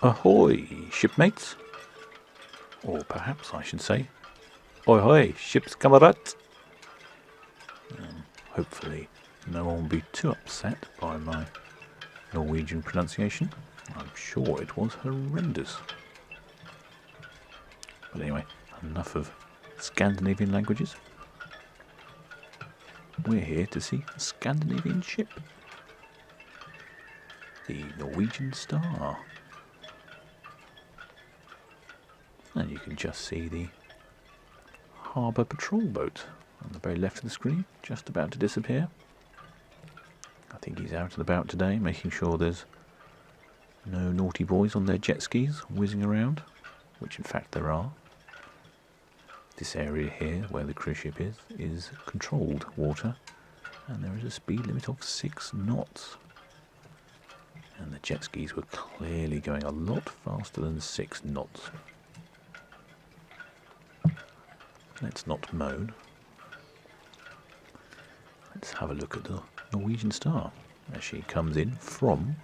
Ahoy, shipmates! Or perhaps I should say, ahoy, ship's comrades! Hopefully no one will be too upset by my Norwegian pronunciation. I'm sure it was horrendous. But anyway, enough of Scandinavian languages. We're here to see a Scandinavian ship. The Norwegian Star. And you can just see the harbour patrol boat on the very left of the screen, just about to disappear. I think he's out and about today, making sure there's no naughty boys on their jet skis whizzing around, which in fact there are. This area here, where the cruise ship is controlled water, and there is a speed limit of 6 knots. And the jet skis were clearly going a lot faster than 6 knots. Let's not moan. Let's have a look at the Norwegian Star as she comes in from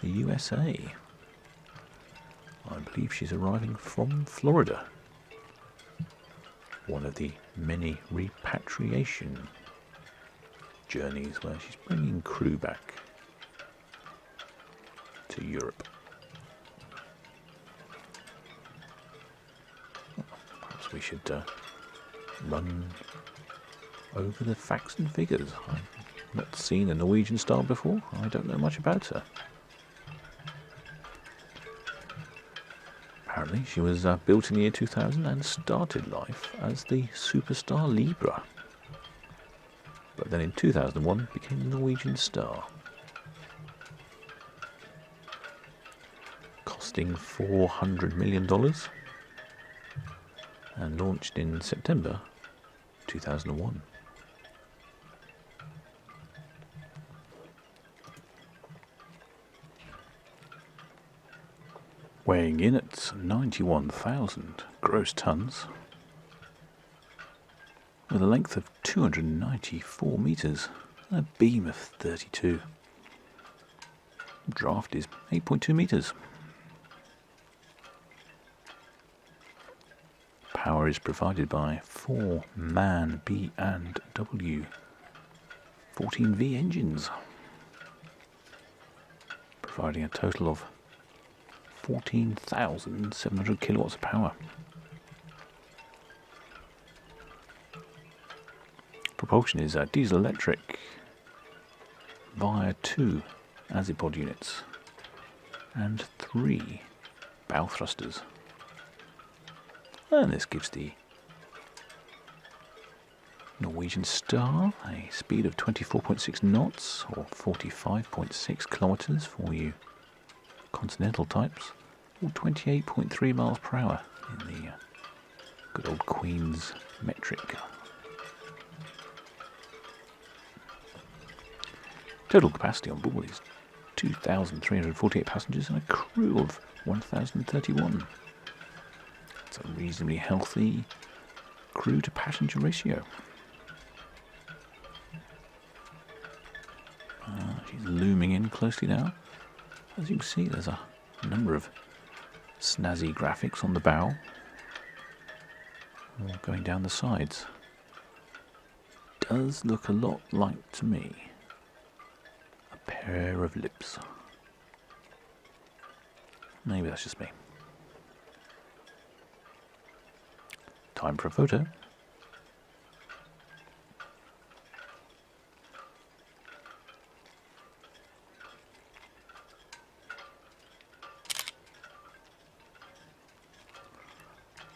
the USA. I believe she's arriving from Florida. One of the many repatriation journeys where she's bringing crew back to Europe. Perhaps we should run over the facts and figures. I've not seen a Norwegian Star before. I don't know much about her. Apparently she was built in the year 2000 and started life as the Superstar Libra. But then in 2001 became the Norwegian Star. Costing $400 million and launched in September 2001. Weighing in at 91,000 gross tons, with a length of 294 metres and a beam of 32. Draft is 8.2 metres. Power is provided by 4 MAN B&W 14V engines, providing a total of 14,700 kilowatts of power. Propulsion is diesel electric via 2 azipod units and 3 bow thrusters. And this gives the Norwegian Star a speed of 24.6 knots or 45.6 kilometres for you continental types, or 28.3 miles per hour in the good old Queen's metric. Total capacity on board is 2,348 passengers and a crew of 1,031. It's a reasonably healthy crew to passenger ratio. She's looming in closely now. As you can see, there's a number of snazzy graphics on the bow, going down the sides. Does look a lot like, to me, a pair of lips. Maybe that's just me. Time for a photo.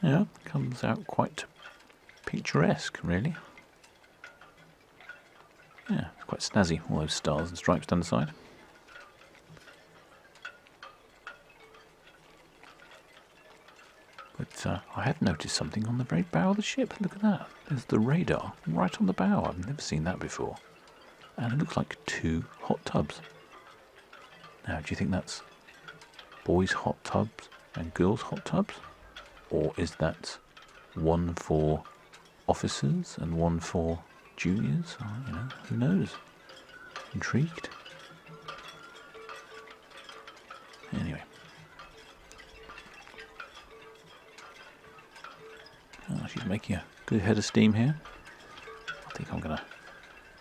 Yeah, comes out quite picturesque, really. Yeah, it's quite snazzy, all those stars and stripes down the side. But I have noticed something on the very bow of the ship. Look at that. There's the radar right on the bow. I've never seen that before. And it looks like 2 hot tubs. Now, do you think that's boys' hot tubs and girls' hot tubs? Or is that one for officers and one for juniors? Who knows? Intrigued? Anyway, making a good head of steam here. I think I'm going to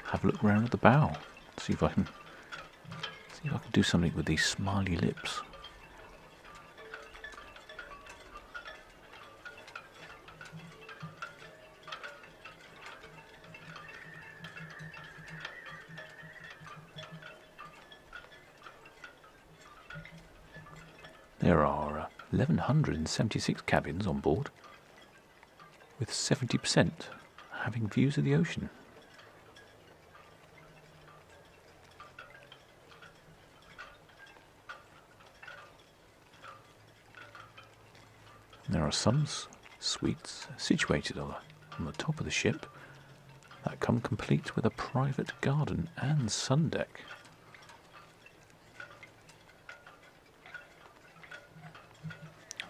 have a look around at the bow, see if I can do something with these smiley lips. There are 1,176 cabins on board, with 70% having views of the ocean. There are some suites situated on the top of the ship that come complete with a private garden and sun deck.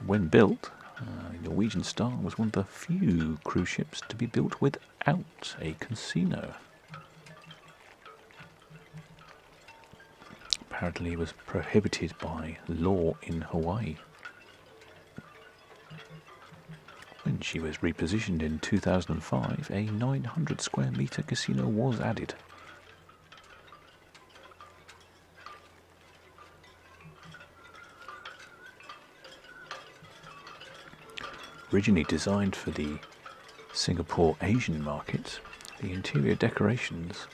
When built, the Norwegian Star was one of the few cruise ships to be built without a casino. Apparently it was prohibited by law in Hawaii. When she was repositioned in 2005, a 900 square metre casino was added. Originally designed for the Singapore Asian market, the interior decorations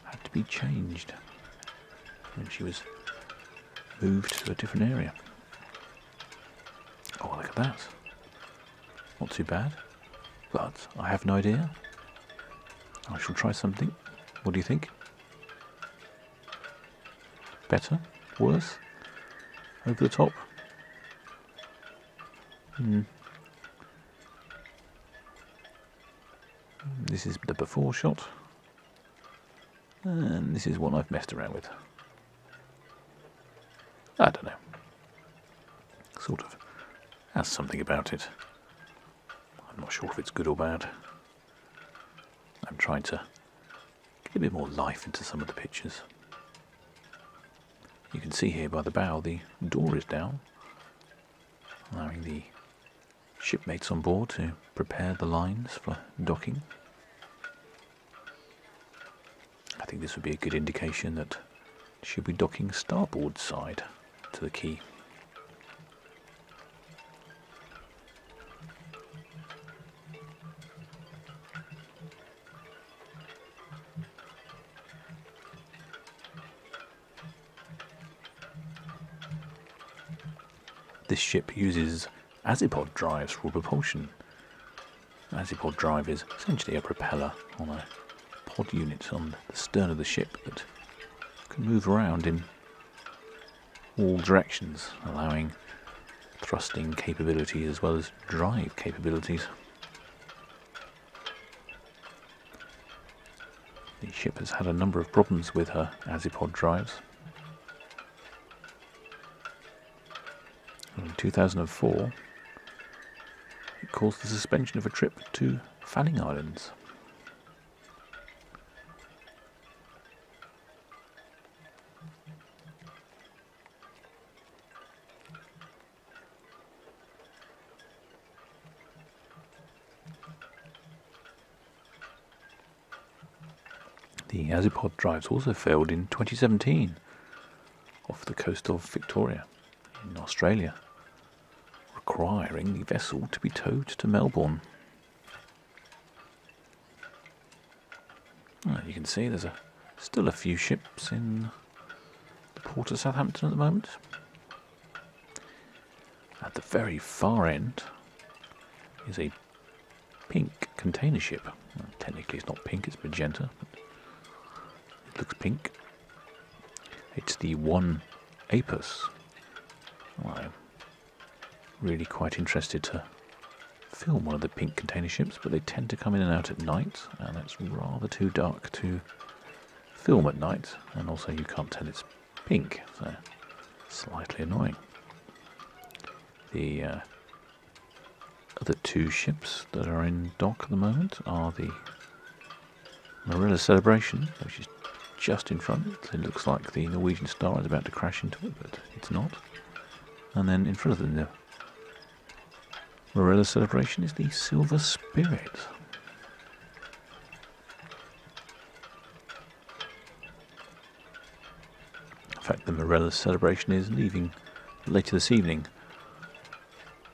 had to be changed when she was moved to a different area. Oh, look at that. Not too bad, but I have no idea. I shall try something. What do you think? Better? Worse? Over the top? This is the before shot, and this is what I've messed around with. I don't know. Sort of has something about it. I'm not sure if it's good or bad. I'm trying to get a bit more life into some of the pictures. You can see here by the bow the door is down, allowing the shipmates on board to prepare the lines for docking. I think this would be a good indication that she'll be docking starboard side to the quay. This ship uses azipod drives for propulsion. An azipod drive is essentially a propeller on a pod unit on the stern of the ship that can move around in all directions, allowing thrusting capabilities as well as drive capabilities. The ship has had a number of problems with her azipod drives. In 2004, it caused the suspension of a trip to Fanning Islands. The azipod drives also failed in 2017 off the coast of Victoria in Australia, requiring the vessel to be towed to Melbourne. You can see there's still a few ships in the port of Southampton at the moment. At the very far end is a pink container ship. Well, technically it's not pink, it's magenta, but it looks pink. It's the One Apus. I'm really quite interested to film one of the pink container ships, but they tend to come in and out at night, and it's rather too dark to film at night, and also you can't tell it's pink, so slightly annoying. The other two ships that are in dock at the moment are the Marilla Celebration, which is just in front. It looks like the Norwegian Star is about to crash into it, but it's not. And then in front of them, Morella's celebration is the Silver Spirit. In fact, the Morella's celebration is leaving later this evening,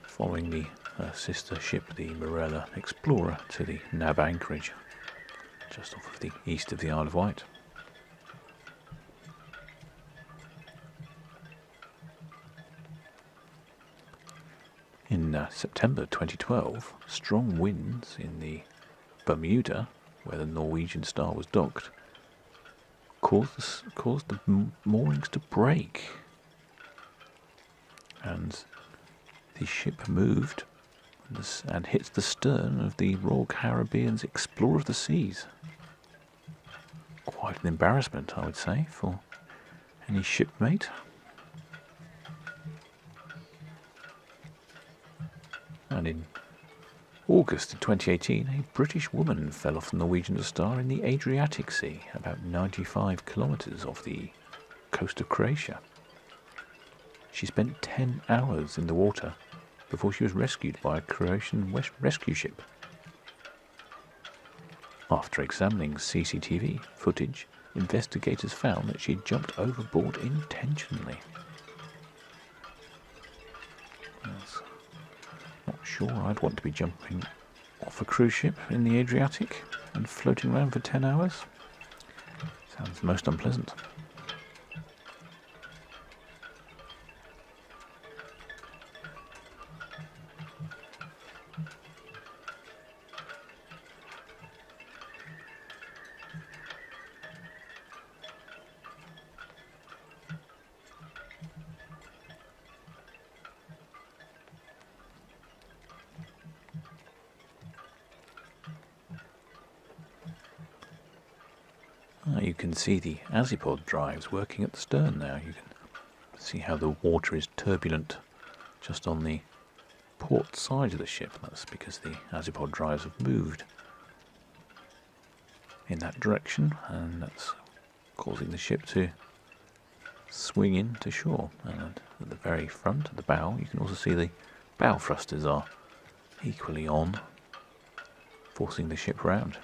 following the sister ship, the Morella Explorer, to the Nab anchorage, just off of the east of the Isle of Wight. In September 2012, strong winds in the Bermuda, where the Norwegian Star was docked, caused the moorings to break, and the ship moved and hit the stern of the Royal Caribbean's Explorer of the Seas. Quite an embarrassment, I would say, for any shipmate. And in August of 2018, a British woman fell off the Norwegian Star in the Adriatic Sea, about 95 kilometres off the coast of Croatia. She spent 10 hours in the water before she was rescued by a Croatian rescue ship. After examining CCTV footage, investigators found that she had jumped overboard intentionally. Not sure I'd want to be jumping off a cruise ship in the Adriatic and floating around for 10 hours. Sounds most unpleasant. You can see the Azipod drives working at the stern now. You can see how the water is turbulent just on the port side of the ship. That's because the Azipod drives have moved in that direction, and that's causing the ship to swing in to shore. And at the very front, at the bow, you can also see the bow thrusters are equally on, forcing the ship round.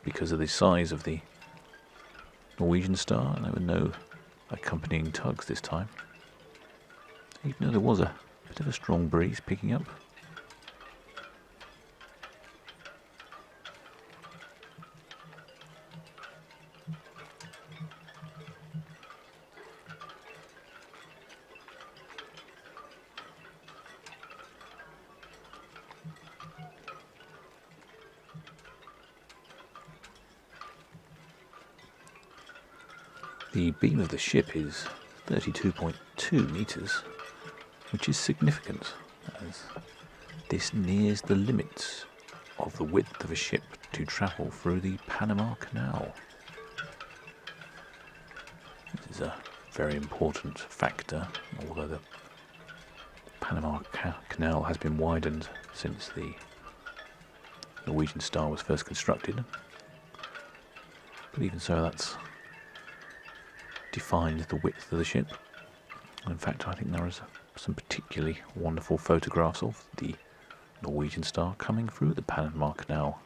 Because of the size of the Norwegian Star, there were no accompanying tugs this time, even though there was a bit of a strong breeze picking up. The beam of the ship is 32.2 metres, which is significant, as this nears the limits of the width of a ship to travel through the Panama Canal. This is a very important factor, although the Panama Canal has been widened since the Norwegian Star was first constructed. But even so, that's defined the width of the ship. In fact, I think there is some particularly wonderful photographs of the Norwegian Star coming through the Panama Canal,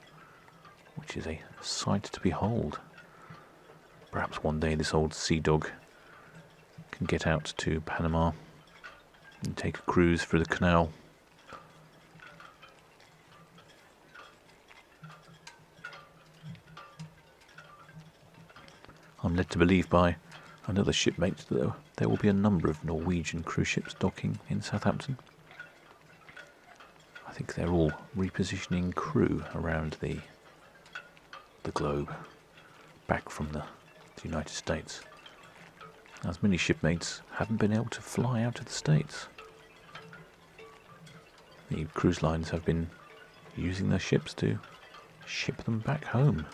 which is a sight to behold. Perhaps one day this old sea dog can get out to Panama and take a cruise through the canal. I'm led to believe by another shipmate that there will be a number of Norwegian cruise ships docking in Southampton. I think they're all repositioning crew around the globe, back from the United States, as many shipmates haven't been able to fly out of the States. The cruise lines have been using their ships to ship them back home.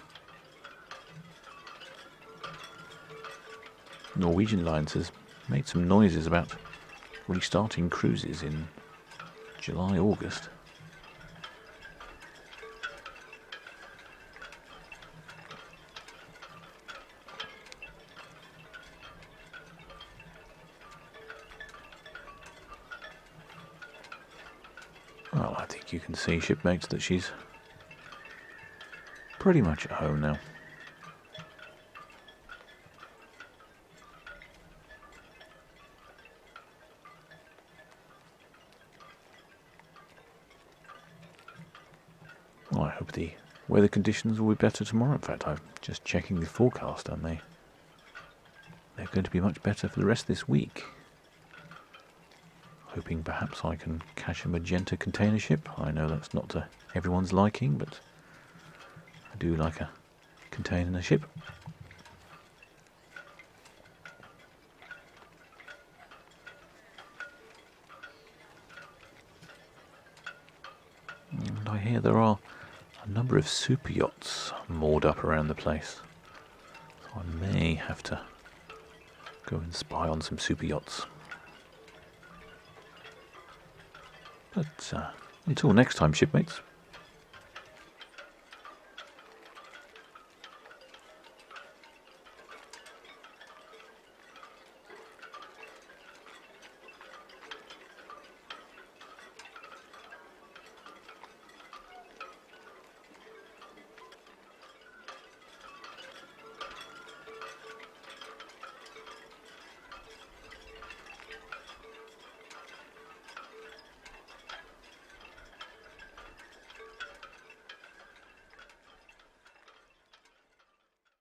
Norwegian Lines has made some noises about restarting cruises in July, August. think you can see, shipmates, that she's pretty much at home now. Well, I hope the weather conditions will be better tomorrow. In fact, I'm just checking the forecast, and they're going to be much better for the rest of this week. Hoping perhaps I can catch a magenta container ship. I know that's not to everyone's liking, but I do like a container ship. And I hear there are a number of super yachts moored up around the place. So I may have to go and spy on some super yachts. But until next time, shipmates,